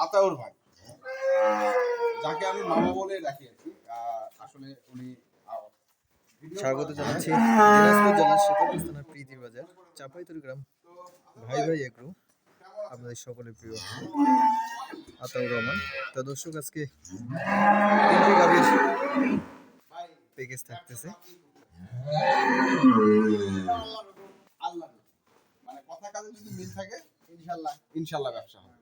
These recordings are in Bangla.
আতাউর ভাই, যাকে আমি মামা বলে রাখি আর কি, আসলে উনি স্বাগত জানাচ্ছি দিনাজপুর জেলার শীতলকুচি থানার প্রীতি বাজার চাপাইতুর গ্রাম ভাই ভাই এগ্রো, আপনাদের সকলের প্রিয় আতাউর রহমান। তো দর্শক, আজকে তিনটি গাভীর প্যাকেজ থাকতেছে। আল্লাহ মানে কথা কাজে যদি মিল থাকে ইনশাল্লাহ ইনশাল্লাহ ব্যবসা হবে,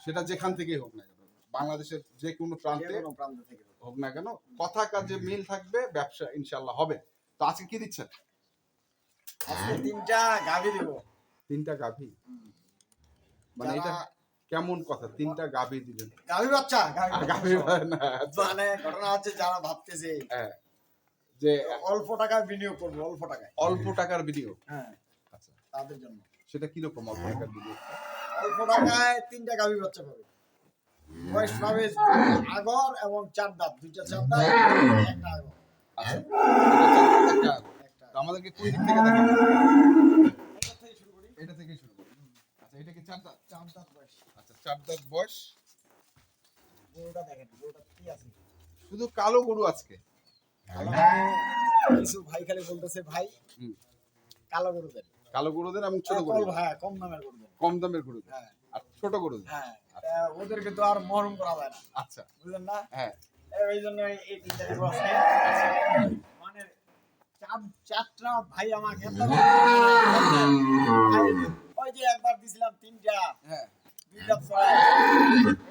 সেটা যেখান থেকেই হোক না কেন, বাংলাদেশের যে কোনো প্রান্তে থেকে হোক না কেন, কথা কাজে মিল থাকবে, ব্যবসা ইনশাল্লাহ হবে। তো আজকে কি দিচ্ছেন? আজকে তিনটা গাভী দিব। তিনটা গাভী? মানে এটা কেমন কথা, তিনটা গাভী দিবেন? গাভী বাচ্চা, গাভী না, মানে ঘটনা হচ্ছে যারা ভাবতেছে যে অল্প টাকার বিনিয়োগ করবো, অল্প টাকায়, অল্প টাকার বিনিয়োগ, হ্যাঁ আচ্ছা তাদের জন্য। সেটা কিরকম অল্প টাকার বিনিয়োগ? অল্প টাকায় তিনটা গাভী বাচ্চা পাবে, বয়স পাবে আগর এবং চার দাঁত, দুইটা চার দাঁত, একটা আগর। আচ্ছা, একটা তো আমাদেরকে কোন দিক থেকে দেখেন? এটা থেকে শুরু করি। আচ্ছা, এটা কি চার দাঁত? চার দাঁত বয়স। আচ্ছা, চার দাঁত বয়স। গরুটা দেখেন, গরুটা কি আছে? শুধু কালো গরু আজকে। কিছু ভাই খালি বলতেছে ভাই কালো গরু দেন, কালো গরু দেন এবং ছোট গরু। হ্যাঁ, কম দামের গরু দেন, কম দামের গরু দেন, হ্যাঁ, আর ছোট গরু দেন। হ্যাঁ, ওদেরকে তো আর মহরম করা যায় না, আচ্ছা, বুঝলেন না? হ্যাঁ, এই জন্য এই তিনটা দিব আজকে। মানে চারটা ভাই আমাকে ওই যে একবার দিছিলাম তিনটা, হ্যাঁ, দুইটা ছয়,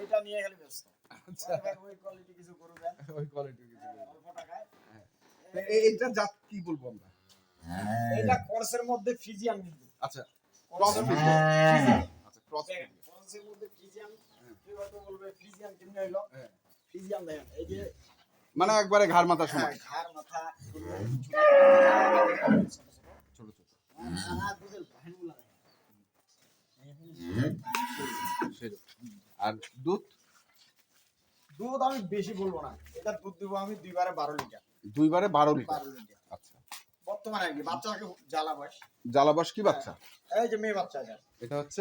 এটা নিয়ে খালি ব্যস্ত। আচ্ছা, ওই কোয়ালিটি কিছু গরু দেন, ওই কোয়ালিটির কিছু গরু। অল্প টাকায়। তো এইটা জাত কি বলবো আমরা? এটা কোর্সের মধ্যে ফিজিয়ান কিন্তু। আচ্ছা, ক্রস ফিজিয়ান। আচ্ছা, ক্রস ফিজিয়ান। কোর্সের মধ্যে ফিজিয়ান, কেউ হয়তো বলবে ফিজিয়ান কেমনে হইলো? ফিজিয়ান দেখেন, এই যে মানে একবারে ঘাড় মাথা সমান, ঘাড় মাথা ছোট ছোট, সারা দুধের ভাইনগুলা দেখেন। আর দুধ? দুধ আমি বেশি বলবো না, এটা দুধ দিব আমি দুইবারে 12 লিটার। দুইবারে 12 লিটার? 12 লিটার। আচ্ছা, বর্তমানে কি বাচ্চাকে জ্বালা বয়স, জ্বালাবাস কি বাচ্চা? এই যে মেয়ে বাচ্চা, এটা হচ্ছে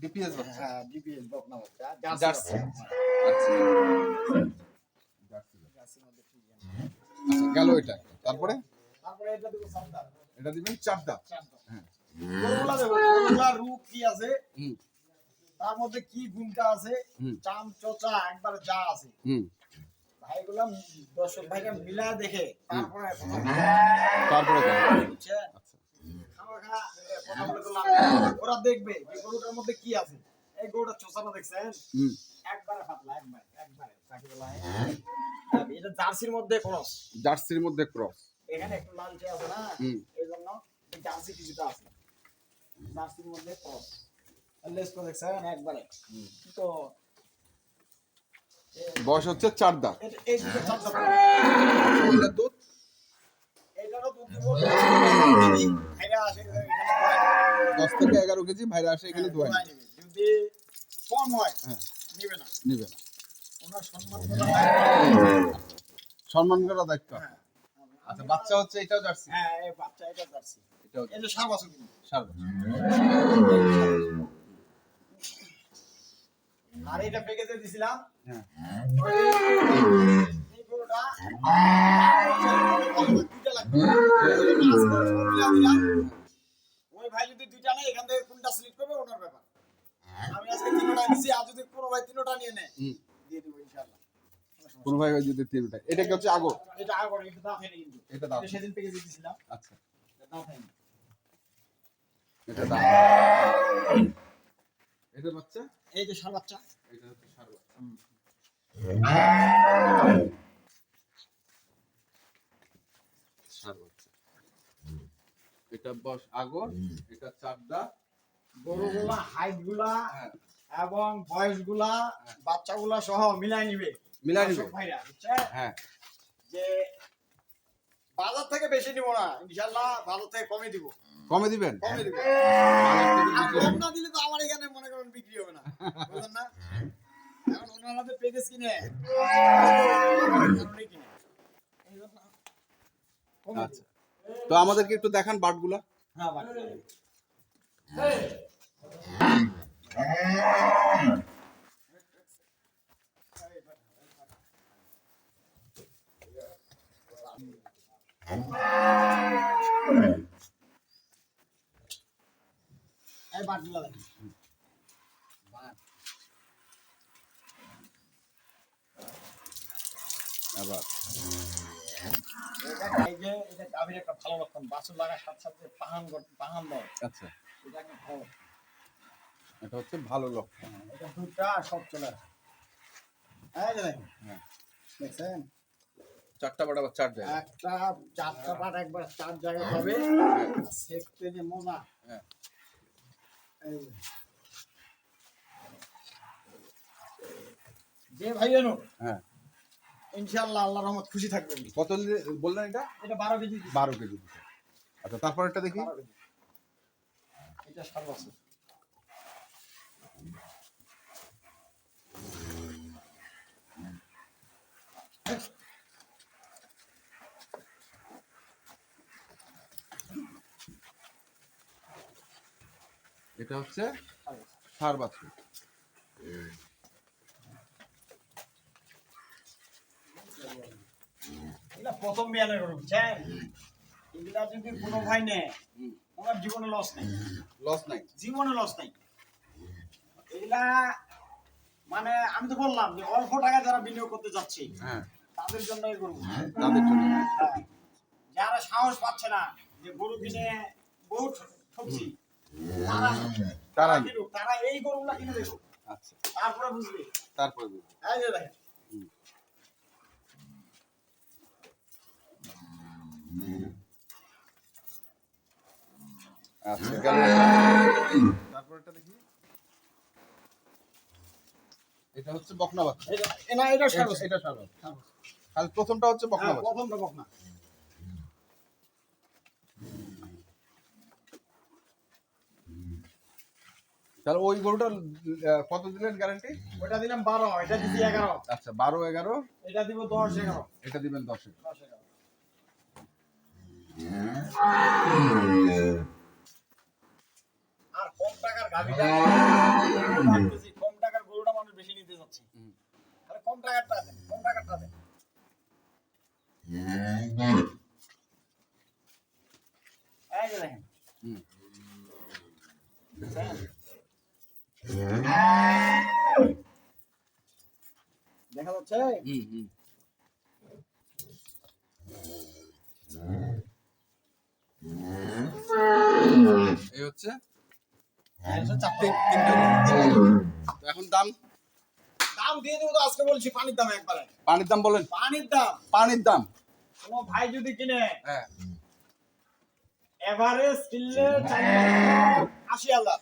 ডিপিএস বাচ্চা। হ্যাঁ, ডিপিএস বকনা বাচ্চা, জার্সি। বাচ্চা। আচ্ছা, জার্সির মধ্যে ফিজিয়ান। আচ্ছা, গেল এটা। তারপরে এটা দিব সন্তান, এটা দিবেন চার দাঁত। হ্যাঁ, গরুগুলা দেখো, গরুগুলা রূপ কি আছে, হুম, তার মধ্যে কি গুণটা আছে, চাম চোচা একবার যা আছে, হুম, ভাইগুলা দর্শক ভাইরা মিলা দেখে তারপরে বুঝছেন? আচ্ছা, খামাখা কথা বলে তো লাভ নেই। ওরা দেখবে যে গরুটার মধ্যে কি আছে। এই গরুটা চোচাটা দেখছেন, হুম, একবারে পাতলা, একবারে তাকে বলা হয় এটা জার্সির মধ্যে ক্রস। জার্সির মধ্যে ক্রস। এখানে একটু লালচে আছে না, এই জন্য এই জার্সি কিছুটা আছে, জার্সির মধ্যে ক্রস। লেসটা দেখছেন একবারে, তো বয়স হচ্ছে চার দাঁত। এই দুটো চার দাঁত। এটা দুধ? এটারও দুধ দিব, ভাইরা আসে এখানে 10 থেকে 11 কেজি ভাইরা আসে এখানে দোয়াই দোয়াই নেবে। যদি কম হয় নিবে না, নিবে না। ওনার সম্মান করা দায়িত্ব। সম্মান করা দায়িত্ব। হ্যাঁ, আচ্ছা, বাচ্চা হচ্ছে এটাও জার্সি? হ্যাঁ, এই বাচ্চা এটা জার্সি, এটাও এটা 7 বছর কিন্তু। 7 বছর। আর এটা প্যাকেজে দিছিলাম, হ্যাঁ, এই গরুটা দুইটা লাগবে। ওই ভাই যদি দুইটা নেয়, এখান থেকে কোনটা সিলেক্ট করবে ওনার ব্যাপার। আমি আজকে তিনটা দিছি, আর যদি কোনো ভাই তিনটা নিয়ে নেয় দিয়ে দেবো ইনশাআল্লাহ। কোন ভাই যদি তিনটা, এটা কি হচ্ছে আগর? এটা আগর, এটা দাম হয়নি কিন্তু, এটা দাম সেদিন প্যাকেজে দিছিলাম। আচ্ছা, এটা দাম হয়নি, এটা দাম। এটা বাচ্চা, এই যে ষাঁড় বাচ্চা, এটা হচ্ছে ষাঁড় বাচ্চা। ষাঁড় বাচ্চা, এটা বয়স আগর, এটা চার দাঁত। গরুগুলা হাইট গুলা এবং বয়স গুলা বাচ্চাগুলা সহ মিলাই নিবে, মিলাই নিবে। দর্শক ভাইরা, বুঝছেন? হ্যাঁ, যে বাজার থেকে বেশি নিব না ইনশাআল্লাহ, বাজার থেকে কমে দিব, কমে দিবেন? কমে দিব। আর কম না দিলে তো আমার এখানে মনে করেন বিক্রি হবে না, বুঝলেন না? এখন ওনারা তো প্যাকেজ কিনে কিনে, এই জন্য কমে দিব। আচ্ছা, তো আমাদেরকে একটু দেখান বাটগুলা। হ্যাঁ, এই বাটগুলো দেখেন বাট আবার এই যে এটা গাভীর একটা ভালো লক্ষণ বাছুর লাগার সাথে সাথে পাহান দেয় আচ্ছা, এটা একটা ভালো এটা হচ্ছে ভালো লক্ষণ। এটা দুধটা সব চলে আসে এই যে দেখেন হ্যাঁ, দেখছেন চারটা বাট আবার চার জায়গায়। একটা চারটা পাট একবার চার জায়গায় হবে সেকতে যে মজা হ্যাঁ, এই যে ভাই জানো হ্যাঁ। ইনশাআল্লাহ আল্লাহর রহমত খুশি থাকবেন কত বললেন এটা? এটা 12 কেজি 12 কেজি দিতে। আচ্ছা, তারপরটা দেখি। 12 কেজি এটা 7 বছর এটা হচ্ছে সার বাছুর। এটা প্রথম বিয়ানের গরু বুঝছেন এগুলা যদি কোনো ভাই নেয় ওনার জীবনে লস নেই লস নাই। জীবনে লস নাই এগুলা মানে আমি তো বললাম যে অল্প টাকা যারা বিনিয়োগ করতে যাচ্ছে হ্যাঁ, তাদের জন্য এই গরু তাদের জন্য। হ্যাঁ। যারা সাহস পাচ্ছে না যে গরু কিনে বহু ঠকছি তারা কিনুক, তারা এই গরুগুলা কিনে দেখুক আচ্ছা, তারপরে বুঝবে তারপরে দেখি। এই যে দেখেন আচ্ছা, গেল। তারপরটা দেখি। এটা হচ্ছে বকনা বাচ্চা। এটা সার এটা সার বাচ্চা। তাহলে প্রথমটা হচ্ছে বকনা বাচ্চা। প্রথমটা বকনা তাহলে ওই গরুটা কত দিলেন গ্যারান্টি? ওটা দিলাম 12 এটা দিছি 11 আচ্ছা, 12, 11। এটা দিব 10 11 এটা দিবেন 10। 10 11 আর কম টাকার গাভিটা ভাবতেছি কম টাকার গরুটা মানুষ বেশি নিতে যাচ্ছে তাহলে কম টাকারটা দেন কম টাকারটা দেন এই যে দেখেন হুম। দেখেন? দেখা যাচ্ছে হুম, হুম। এই হচ্ছে চারটে তো এখন দাম। দাম দিয়ে দেবো তো আজকে বলছি পানির দাম একবারে পানির দাম বলেন। পানির দাম পানির দাম। কোনো ভাই যদি কিনে হ্যাঁ, এভারেজ কিনলে 80,000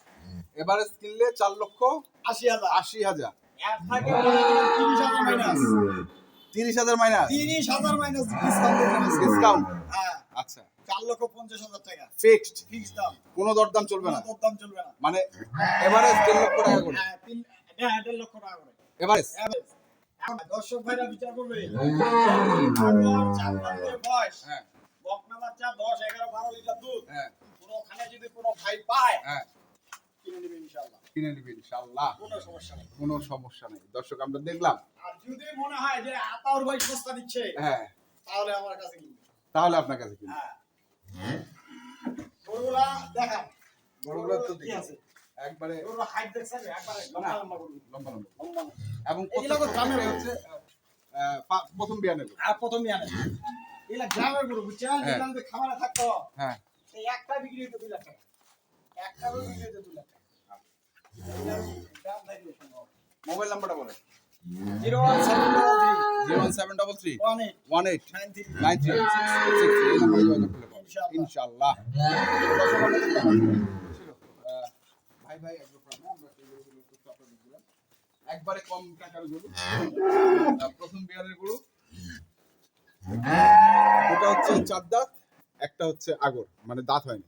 এবারে কিনলে 4,80,000। 80,000 এক থাকে 30,000 মাইনাস 30,000 মাইনাস 30,000 মাইনাস ডিসকাউন্ট। হ্যাঁ আচ্ছা, 4,50,000 টাকা ফিক্সড, ফিক্স দাম কোনো দরদাম চলবে না। কোনো দাম চলবে না মানে এভারেজ 3,00,000 টাকা করে। হ্যাঁ 1.5 লক্ষ টাকা করে এভারেজ। Average। এখন দর্শক ভাইরা বিচার করবে চার দাঁত করে বয়স হ্যাঁ, বকনা বাচ্চা 10 11 12 লিটার দুধ হ্যাঁ, কোনোখানে যদি কোনো ভাই পায় হ্যাঁ, কিনে নেবে ইনশাআল্লাহ কিনে নিবি ইনশাআল্লাহ। কোনো সমস্যা নেই কোনো সমস্যা নেই। দর্শক, আমরা দেখলাম। আর যদি মনে হয় যে আতাউর ভাই সস্তা দিচ্ছে হ্যাঁ, তাহলে আমার কাছে কিনবে তাহলে আপনার কাছে কিনবো। হ্যাঁ গরুগুলা দেখান গরুগুলো তো কি দেখি আছে একবারে গরুগুলা হাইট দেখছেন একবারে লম্বা লম্বা গরু লম্বা লম্বা। লম্বা না। এবং এগুলো তো গ্রামের গরু। হচ্ছে প্রথম বিয়ানের গরু। আর প্রথমই আনে এগুলা গ্রামের গরু বুঝছেন হ্যাঁ। যেখান থেকে খামারে থাকতো হ্যাঁ, এই একটা বিক্রি হইতো 2 লাখ টাকা একটা গরু বিক্রি হইতো 2 লাখ টাকা এগুলার দাম থাকলে সম্ভব মোবাইল নাম্বারটা বলেন। 01733 01733 18 18 93 93 63 এই নাম্বারে যোগাযোগ করলে পাবেন। ইনশাআল্লাহ। ইনশাআল্লাহ। দর্শক, আমরা দেখলাম ছিল, ভাই ভাই একদম প্রাণ আমরা সেই গরুগুলো একটু আপনাদের দিলাম। একবারে কম টাকার গরু। প্রথম বিয়ানের গরু। দুটো হচ্ছে 4 দাঁত, একটা হচ্ছে আগর, মানে দাঁত হয়নি।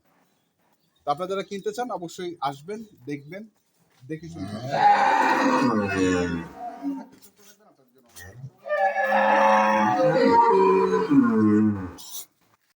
তো আপনারা যারা কিনতে চান অবশ্যই আসবেন, দেখবেন, দেখে শুনবেন।